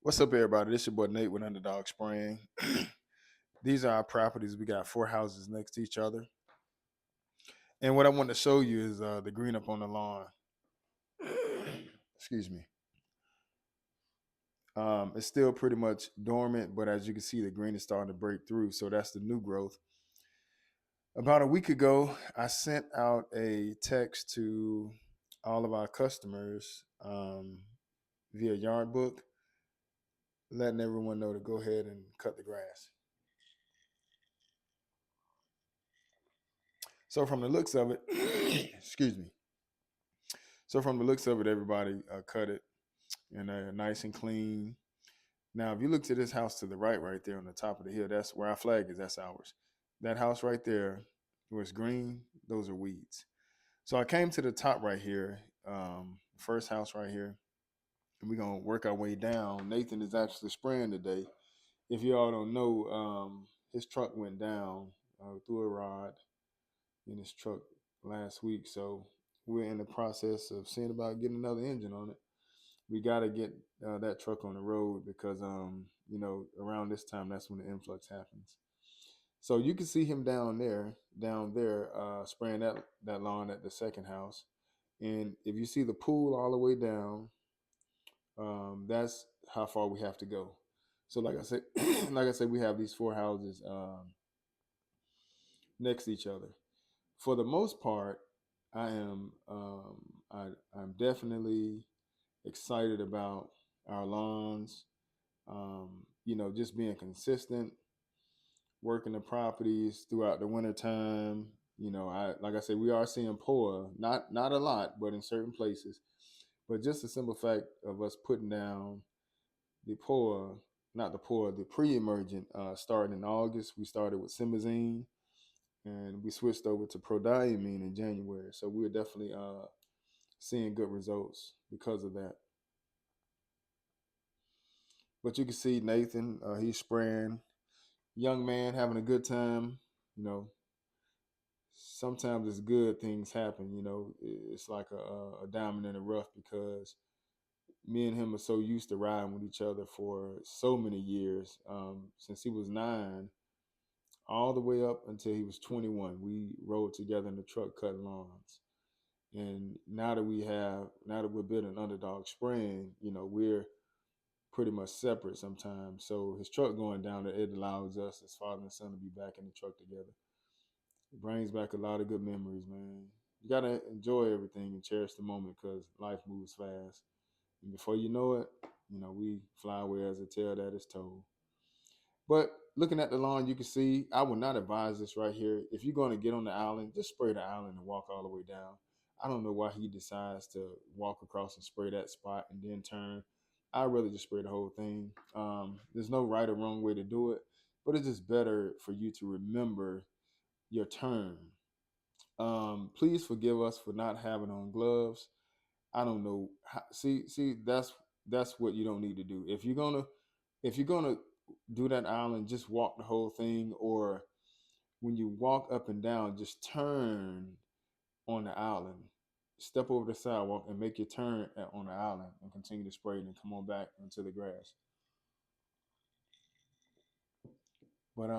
What's up, everybody? This your boy Nate with Underdog Spraying. These are our properties. We got four houses next to each other. And what I want to show you is the green up on the lawn. Excuse me. It's still pretty much dormant, but as you can see, the green is starting to break through. So that's the new growth. About a week ago, I sent out a text to all of our customers via Yard Book, letting everyone know to go ahead and cut the grass. So from the looks of it, excuse me. So from the looks of it, everybody cut it and nice and clean. Now, if you look to this house to the right there on the top of the hill, that's where our flag is. That's ours. That house right there, where it's green, those are weeds. So I came to the top right here, first house right here, and we're gonna work our way down. Nathan is actually spraying today. If you all don't know, his truck went down through a rod in his truck last week. So we're in the process of seeing about getting another engine on it. We got to get that truck on the road because around this time that's when the influx happens. So you can see him down there, spraying that lawn at the second house. And if you see the pool all the way down, that's how far we have to go. So like I said, like I said, we have these four houses next to each other. For the most part, I am I'm definitely excited about our lawns. Just being consistent, working the properties throughout the winter time. I like I said, we are seeing poor, not a lot, but in certain places. But just the simple fact of us putting down the poor, not the poor, the pre-emergent, starting in August. We started with Simazine, and we switched over to Prodiamine in January. So we're definitely seeing good results because of that. But you can see Nathan, he's spraying. Young man having a good time. You know, sometimes it's good things happen. It's like a diamond in the rough because me and him are so used to riding with each other for so many years. Since he was 9, all the way up until he was 21, we rode together in the truck cutting lawns. And now that we're building Underdog Spraying, we're pretty much separate sometimes. So his truck going down there, it allows us as father and son to be back in the truck together. It brings back a lot of good memories, man. You gotta enjoy everything and cherish the moment because life moves fast. And before you know it, we fly away as a tale that is told. But looking at the lawn, you can see I would not advise this right here. If you're going to get on the island, just spray the island and walk all the way down. I don't know why he decides to walk across and spray that spot and then turn. I'd rather just spray the whole thing. There's no right or wrong way to do it, but it's just better for you to remember your turn. Please forgive us for not having on gloves. I don't know. See, that's what you don't need to do. If you're gonna do that island, just walk the whole thing, or when you walk up and down, just turn on the island. Step over the sidewalk and make your turn on the island, and continue to spray and come on back into the grass. But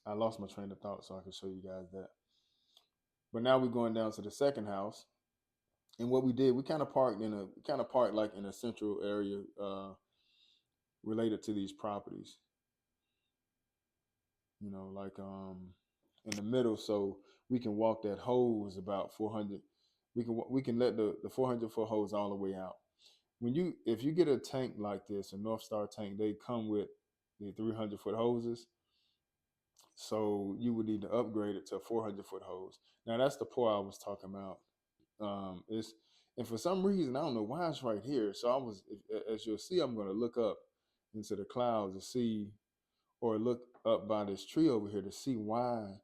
I lost my train of thought, so I can show you guys that. But now we're going down to the second house, and what we did, we kind of parked like in a central area related to these properties. Like in the middle, so we can walk that hose about 400. We can let the 400-foot hose all the way out. If you get a tank like this, a North Star tank, they come with the 300-foot hoses. So you would need to upgrade it to a 400-foot hose. Now that's the pour I was talking about. It's and for some reason I don't know why it's right here. So as you'll see, I'm going to look up into the clouds to see, or look up by this tree over here to see why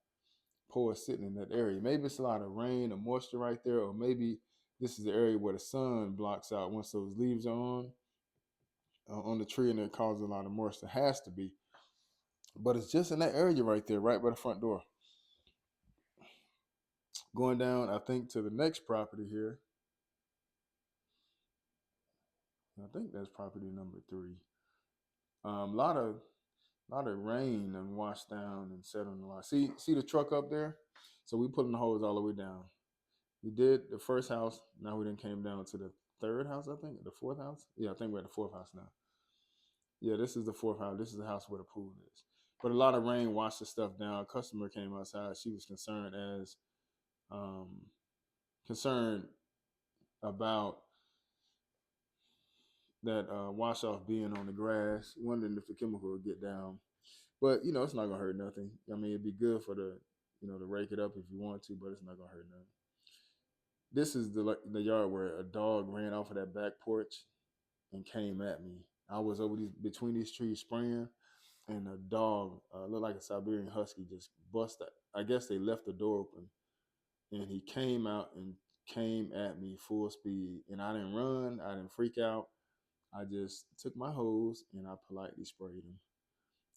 pour is sitting in that area. Maybe it's a lot of rain or moisture right there, or maybe this is the area where the sun blocks out once those leaves are on the tree, and it causes a lot of moisture. It has to be, but it's just in that area right there, right by the front door. Going down, I think, to the next property here. I think that's property number 3. lot of rain and washed down and set on the line. See the truck up there? So we putting the hose all the way down. We did the first house. Now we then came down to the third house, I think, the fourth house. Yeah, I think we're at the fourth house now. Yeah, this is the fourth house. This is the house where the pool is. But a lot of rain washed the stuff down. A customer came outside. She was um, concerned about that wash off being on the grass, wondering if the chemical would get down. But it's not gonna hurt nothing. I mean, it'd be good for to rake it up if you want to, but it's not gonna hurt nothing. This is the yard where a dog ran off of that back porch and came at me. I was over between these trees spraying, and a dog looked like a Siberian Husky just busted. I guess they left the door open, and he came out and came at me full speed. And I didn't run. I didn't freak out. I just took my hose and I politely sprayed him,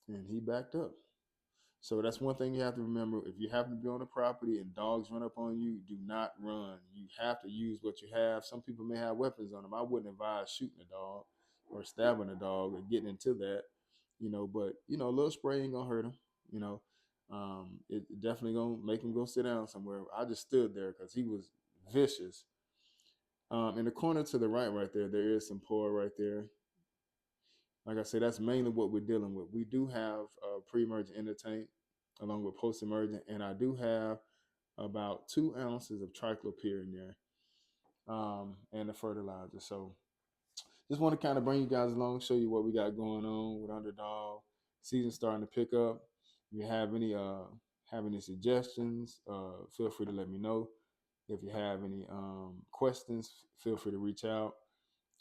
and he backed up. So that's one thing you have to remember. If you happen to be on the property and dogs run up on you, do not run. You have to use what you have. Some people may have weapons on them. I wouldn't advise shooting a dog or stabbing a dog or getting into that, but a little spray ain't gonna hurt him. You know, it definitely gonna make him go sit down somewhere. I just stood there because he was vicious. In the corner to the right there, there is some pour right there. Like I said, that's mainly what we're dealing with. We do have pre-emergent in the tank along with post-emergent, and I do have about 2 ounces of triclopyr in there and the fertilizer. So just want to kind of bring you guys along, show you what we got going on with Underdog. Season starting to pick up. If you have any suggestions, feel free to let me know. If you have any questions, feel free to reach out.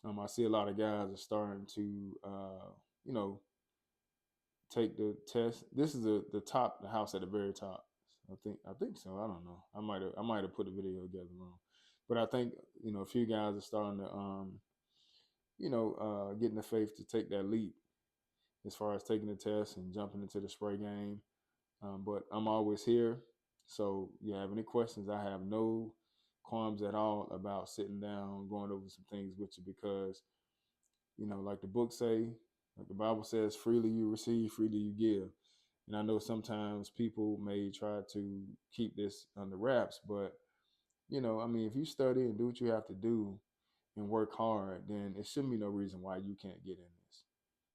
I see a lot of guys are starting to, you know, take the test. This is the house at the very top. I think so. I don't know. I might have put a video together wrong, but I think a few guys are starting to getting the faith to take that leap as far as taking the test and jumping into the spray game. But I'm always here. So you have any questions, I have no qualms at all about sitting down, going over some things with you because, like the book say, like the Bible says, freely you receive, freely you give. And I know sometimes people may try to keep this under wraps, but I mean, if you study and do what you have to do and work hard, then it shouldn't be no reason why you can't get in